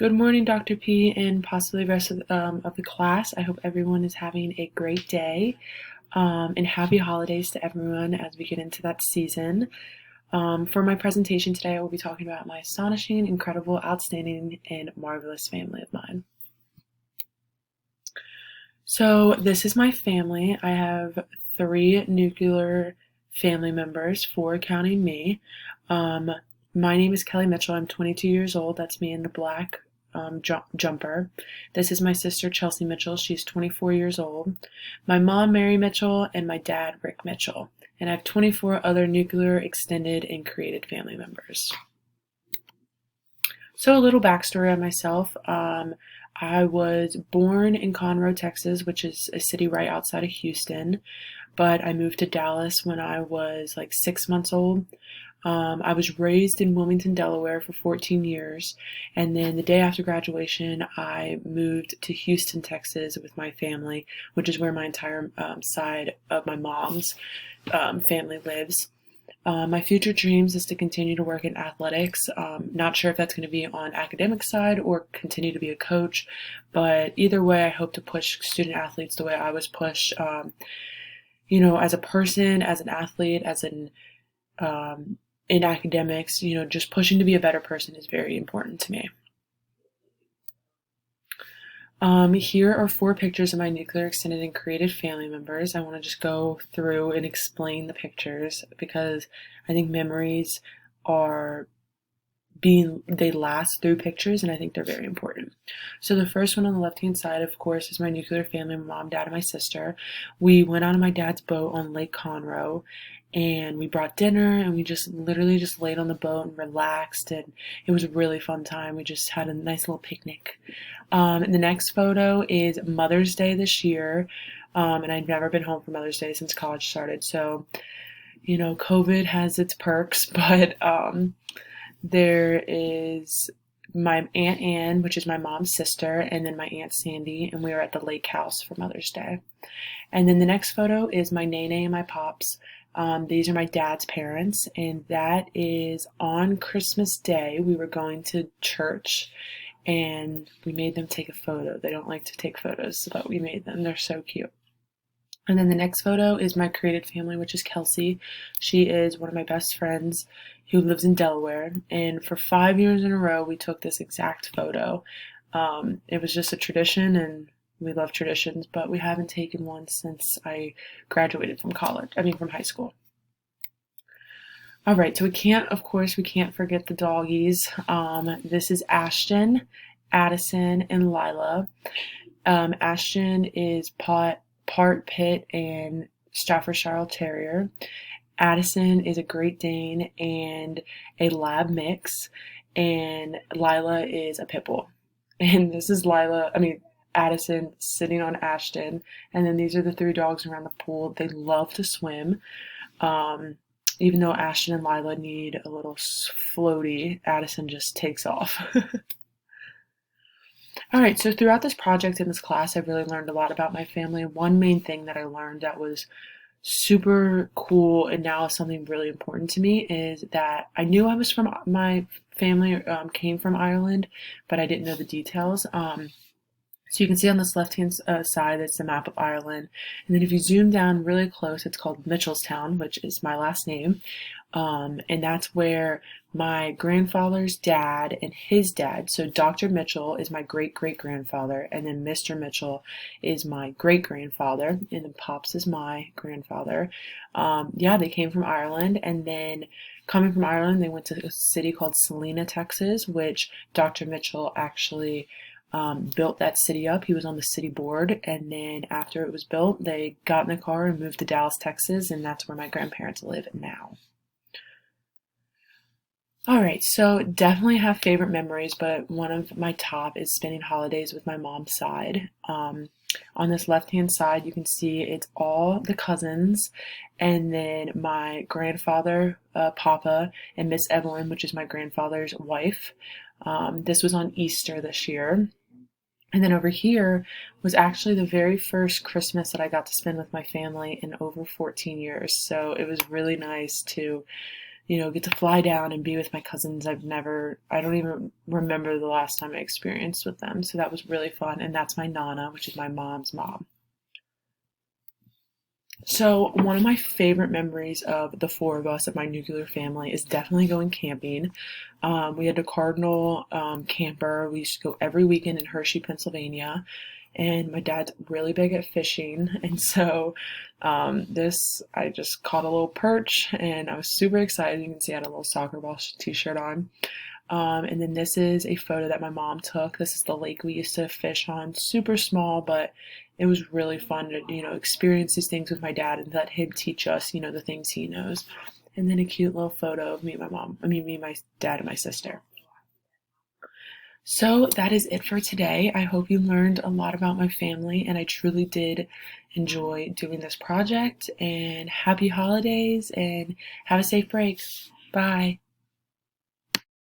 Good morning, Dr. P, and possibly the rest of the class. I hope everyone is having a great day, and happy holidays to everyone as we get into that season. For my presentation today, I will be talking about my astonishing, incredible, outstanding, and marvelous family of mine. So this is my family. I have three nuclear family members, four counting me. My name is Kelly Mitchell. I'm 22 years old. That's me in the black jumper. This is my sister Chelsea Mitchell. She's 24 years old. My mom Mary Mitchell and my dad Rick Mitchell. And I have 24 other nuclear, extended, and created family members. So a little backstory on myself. I was born in Conroe, Texas, which is a city right outside of Houston, but I moved to Dallas when I was like 6 months old. I was raised in Wilmington, Delaware for 14 years, and then the day after graduation, I moved to Houston, Texas with my family, which is where my entire side of my mom's family lives. My future dreams is to continue to work in athletics. Not sure if that's going to be on academic side or continue to be a coach, but either way, I hope to push student athletes the way I was pushed. As a person, as an athlete, as an in academics, just pushing to be a better person is very important to me. Here are four pictures of my nuclear, extended, and created family members. I want to just go through and explain the pictures because I think memories they last through pictures, and I think they're very important. So the first one on the left-hand side, of course, is my nuclear family, my mom, dad, and my sister. We went out on my dad's boat on Lake Conroe, and we brought dinner, and we just literally just laid on the boat and relaxed, and it was a really fun time. We just had a nice little picnic. And the next photo is Mother's Day this year, and I've never been home for Mother's Day since college started, so COVID has its perks, but there is my Aunt Anne, which is my mom's sister, and then my Aunt Sandy, and we were at the lake house for Mother's Day. And then the next photo is my Nene and my Pops. These are my dad's parents, and that is on Christmas Day. We were going to church, and we made them take a photo. They don't like to take photos, but we made them. They're so cute. And then the next photo is my created family, which is Kelsey. She is one of my best friends who lives in Delaware. And for 5 years in a row, we took this exact photo. It was just a tradition, and we love traditions, but we haven't taken one since I graduated from high school. All right, so we can't forget the doggies. This is Ashton, Addison, and Lila. Ashton is part Pit and Staffordshire Terrier. Addison is a Great Dane and a Lab mix, and Lila is a Pit Bull. And this is Addison sitting on Ashton, and then these are the three dogs around the pool. They love to swim. Even though Ashton and Lila need a little floaty, Addison just takes off. All right, so throughout this project in this class, I've really learned a lot about my family. One main thing that I learned that was super cool and now is something really important to me is that I knew my family came from Ireland, but I didn't know the details. So you can see on this left-hand side, it's the map of Ireland. And then if you zoom down really close, it's called Mitchelstown, which is my last name. And that's where my grandfather's dad and his dad, so Dr. Mitchell is my great-great-grandfather, and then Mr. Mitchell is my great-grandfather, and then Pops is my grandfather. They came from Ireland, and then coming from Ireland, they went to a city called Salina, Texas, which Dr. Mitchell actually built that city up. He was on the city board, and then after it was built, they got in the car and moved to Dallas, Texas, and that's where my grandparents live now. All right, so definitely have favorite memories, but one of my top is spending holidays with my mom's side. On this left-hand side, you can see it's all the cousins, and then my grandfather, Papa, and Miss Evelyn, which is my grandfather's wife. This was on Easter this year. And then over here was actually the very first Christmas that I got to spend with my family in over 14 years. So it was really nice to get to fly down and be with my cousins. I don't even remember the last time I experienced with them. So that was really fun. And that's my Nana, which is my mom's mom. So, one of my favorite memories of the four of us of my nuclear family is definitely going camping. We had a Cardinal camper. We used to go every weekend in Hershey, Pennsylvania. And my dad's really big at fishing. And so, I just caught a little perch and I was super excited. You can see I had a little soccer ball t shirt on. And then this is a photo that my mom took. This is the lake we used to fish on. Super small, but it was really fun to, experience these things with my dad and let him teach us, the things he knows. And then a cute little photo of me and my dad and my sister. So that is it for today. I hope you learned a lot about my family, and I truly did enjoy doing this project. And happy holidays and have a safe break. Bye.